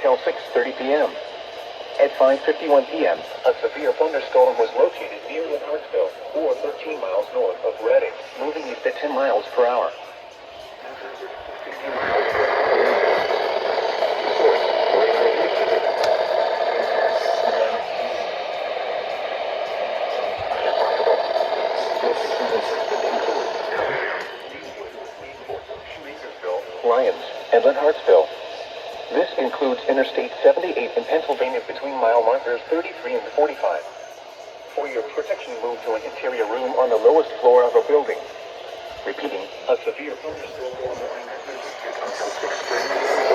until 6:30 p.m. At 5:51 p.m., a severe thunderstorm was located near Hartsville, or 13 miles north of Reading, moving east at 10 miles per hour. Lyons, and Hartsville. This includes Interstate 78 in Pennsylvania between mile markers 33 and 45. For your protection, move to an interior room on the lowest floor of a building. Repeating, a severe thunderstorm will until 6:30.